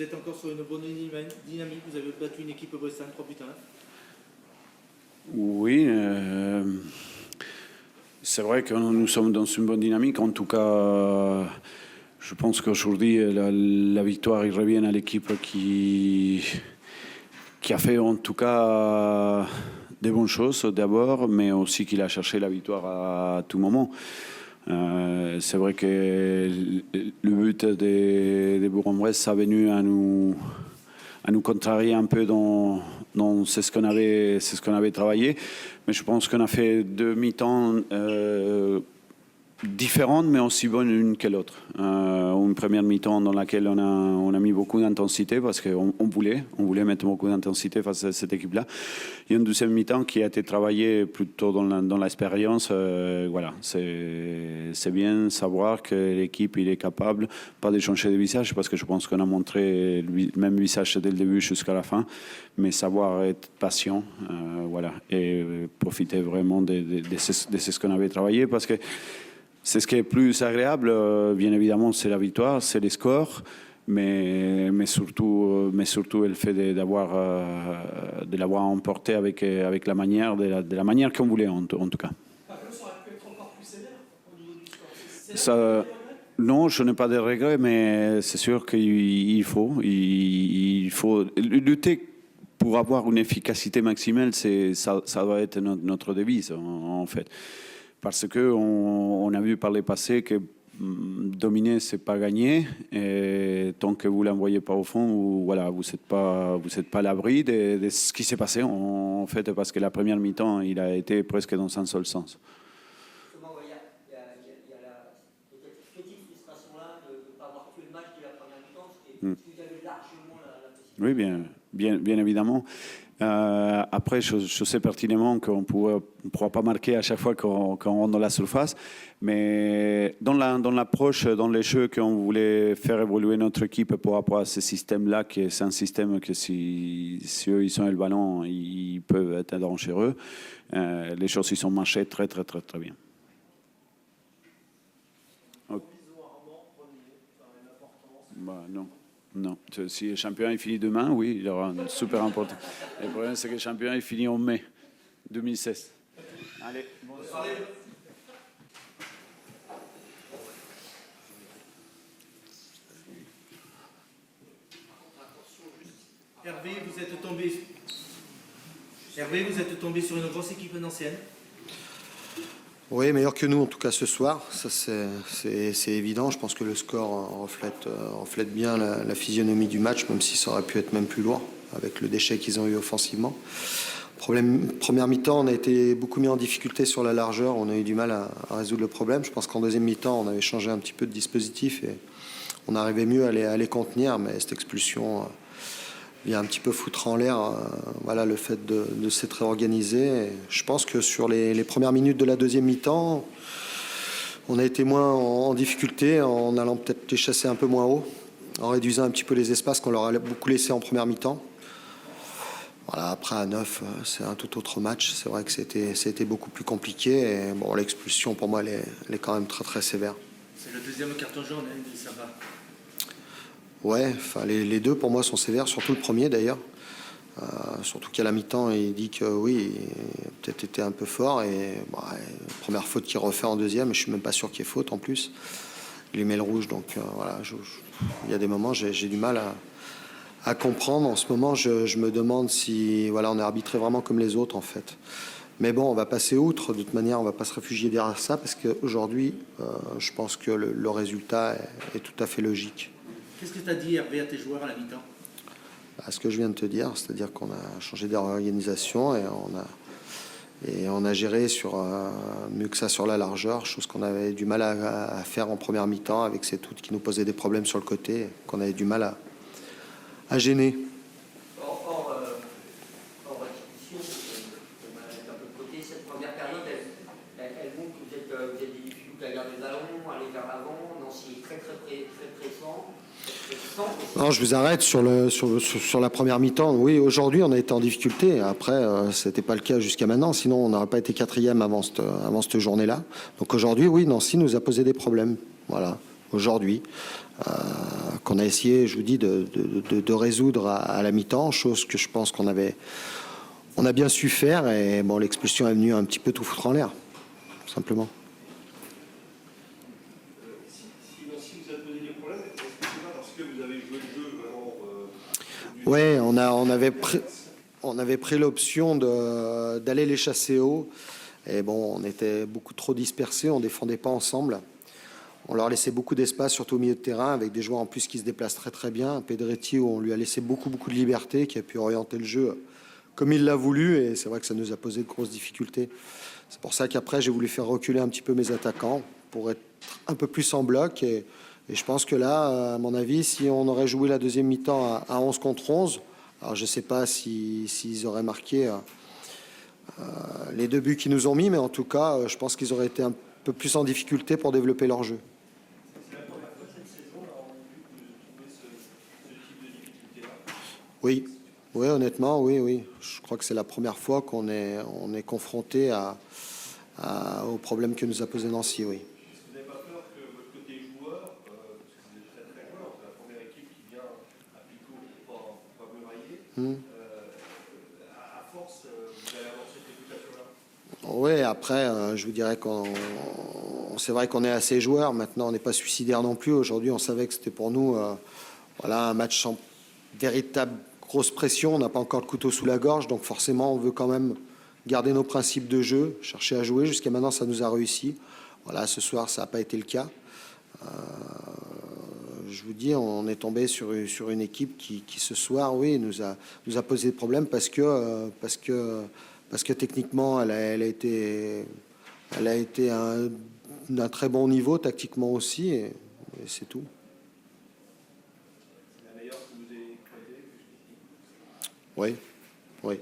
vous êtes encore sur une bonne dynamique. Vous avez battu une équipe brestane 3-1. Oui, c'est vrai que nous sommes dans une bonne dynamique. En tout cas, je pense qu'aujourd'hui, la victoire il revient à l'équipe qui a fait en tout cas des bonnes choses d'abord, mais aussi qu'il a cherché la victoire à tout moment. C'est vrai que le but de Bourg-en-Bresse a venu à nous contrarier un peu dans ce qu'on avait travaillé. Mais je pense qu'on a fait deux mi-temps différentes, mais aussi bonnes l'une que l'autre. Une première mi-temps dans laquelle on a mis beaucoup d'intensité parce qu'on voulait mettre beaucoup d'intensité face à cette équipe-là. Et une deuxième mi-temps qui a été travaillée plutôt dans l'expérience. Voilà, c'est bien savoir que l'équipe il est capable, pas de changer de visage, parce que je pense qu'on a montré le même visage dès le début jusqu'à la fin, mais savoir être patient, voilà, et profiter vraiment de ce qu'on avait travaillé, parce que c'est ce qui est plus agréable, bien évidemment, c'est la victoire, c'est les scores, mais surtout le fait de l'avoir emporté avec la manière, de la manière qu'on voulait, en tout cas. Ça aurait pu être encore plus sévère au niveau du score. Ça, non, je n'ai pas de regrets, mais c'est sûr qu'il faut lutter pour avoir une efficacité maximale. Ça doit être notre devise, en fait. Parce qu'on a vu par le passé que dominer, c'est pas gagner. Et tant que vous l'envoyez pas au fond, voilà, vous n'êtes pas à l'abri de ce qui s'est passé, en fait, parce que la première mi-temps, il a été presque dans un seul sens. Il y a cette petite frustration-là de ne pas avoir tué le match dès la première mi-temps, parce que vous avez largement la possibilité. Oui, bien évidemment. Après, je sais pertinemment qu'on ne pourra pas marquer à chaque fois qu'on rentre dans la surface, mais dans l'approche, dans les jeux qu'on voulait faire évoluer notre équipe par rapport à ce système-là, qui c'est un système que si eux ils ont le ballon, ils peuvent être dangereux, les choses ils ont marché très bien. Okay. Bah, non. Non, si le championnat est fini demain, oui, il y aura un super important. Le problème, c'est que le championnat est fini en mai 2016. Allez, bonsoir. Hervé, vous êtes tombé sur une grosse équipe nancienne. Oui, meilleur que nous en tout cas ce soir, ça c'est évident. Je pense que le score reflète bien la physionomie du match, même si ça aurait pu être même plus lourd avec le déchet qu'ils ont eu offensivement. Première mi-temps, on a été beaucoup mis en difficulté sur la largeur, on a eu du mal à résoudre le problème. Je pense qu'en deuxième mi-temps, on avait changé un petit peu de dispositif et on arrivait mieux à les contenir, mais cette expulsion vient un petit peu foutre en l'air voilà, le fait de s'être réorganisé. Et je pense que sur les premières minutes de la deuxième mi-temps, on a été moins en difficulté en allant peut-être les chasser un peu moins haut, en réduisant un petit peu les espaces qu'on leur a beaucoup laissés en première mi-temps. Voilà, après à 9, c'est un tout autre match. C'est vrai que c'était beaucoup plus compliqué. Et bon, l'expulsion, pour moi, elle est quand même très très sévère. C'est le deuxième carton jaune, ça va. Ouais, enfin les deux pour moi sont sévères, surtout le premier d'ailleurs. Surtout qu'à la mi-temps, il dit que oui, il a peut-être été un peu fort. Et première faute qu'il refait en deuxième, et je suis même pas sûr qu'il y ait faute en plus. Il lui met le rouge, donc voilà. Il y a des moments, j'ai du mal à comprendre. En ce moment, je me demande si voilà, on est arbitré vraiment comme les autres en fait. Mais bon, on va passer outre. De toute manière, on va pas se réfugier derrière ça parce qu'aujourd'hui, je pense que le résultat est tout à fait logique. Qu'est-ce que tu as dit, Hervé, à tes joueurs à la mi-temps ? Ce que je viens de te dire, c'est-à-dire qu'on a changé d'organisation et on a géré mieux que ça sur la largeur, chose qu'on avait du mal à faire en première mi-temps avec ces toutes qui nous posaient des problèmes sur le côté, qu'on avait du mal à gêner. Hors répétition, on va mettre un peu de côté, cette première période, elle montre que vous avez des difficultés à garder le ballon, à aller vers l'avant. Nancy est très pressant. Non, je vous arrête sur la première mi-temps. Oui, aujourd'hui, on a été en difficulté. Après, ce n'était pas le cas jusqu'à maintenant. Sinon, on n'aurait pas été quatrième avant cette journée-là. Donc aujourd'hui, oui, Nancy nous a posé des problèmes. Voilà. aujourd'hui, qu'on a essayé, je vous dis, de résoudre à la mi-temps, chose que je pense on a bien su faire, et bon, l'expulsion est venue un petit peu tout foutre en l'air, tout simplement. Si vous avez posé des problèmes, est-ce que c'est pas parce que vous avez joué le jeu vraiment Ouais, on avait pris l'option d'aller les chasser haut. Et bon, on était beaucoup trop dispersés, on défendait pas ensemble. On leur laissait beaucoup d'espace, surtout au milieu de terrain, avec des joueurs en plus qui se déplacent très très bien. Pedretti, où on lui a laissé beaucoup de liberté, qui a pu orienter le jeu comme il l'a voulu. Et c'est vrai que ça nous a posé de grosses difficultés. C'est pour ça qu'après, j'ai voulu faire reculer un petit peu mes attaquants pour être un peu plus en bloc. Et je pense que là, à mon avis, si on aurait joué la deuxième mi-temps à 11 contre 11, alors je ne sais pas s'ils auraient marqué les 2 buts qu'ils nous ont mis, mais en tout cas, je pense qu'ils auraient été un peu plus en difficulté pour développer leur jeu. c'est la première fois cette saison, là, on a vu que vous trouvez ce type de difficulté-là? Oui, oui, honnêtement, oui. Je crois que c'est la première fois qu'on est confronté aux problèmes que nous a posé Nancy, oui. Est-ce que vous n'avez pas peur que votre côté joueur, parce que vous êtes très très joueur, c'est la première équipe qui vient à Pico pour pas me railler, à force, vous allez avoir cette réputation-là? Oui, après, je vous dirais c'est vrai qu'on est assez joueurs. Maintenant, on n'est pas suicidaire non plus. Aujourd'hui, on savait que c'était pour nous voilà, un match sans véritable grosse pression. On n'a pas encore le couteau sous la gorge. Donc forcément, on veut quand même garder nos principes de jeu, chercher à jouer. Jusqu'à maintenant, ça nous a réussi. Voilà, ce soir, ça n'a pas été le cas. Je vous dis, on est tombé sur une équipe qui ce soir, oui, nous a posé des problèmes parce que techniquement, elle a été d'un très bon niveau, tactiquement aussi, et c'est tout. C'est la meilleure que vous ayez croisée? Oui.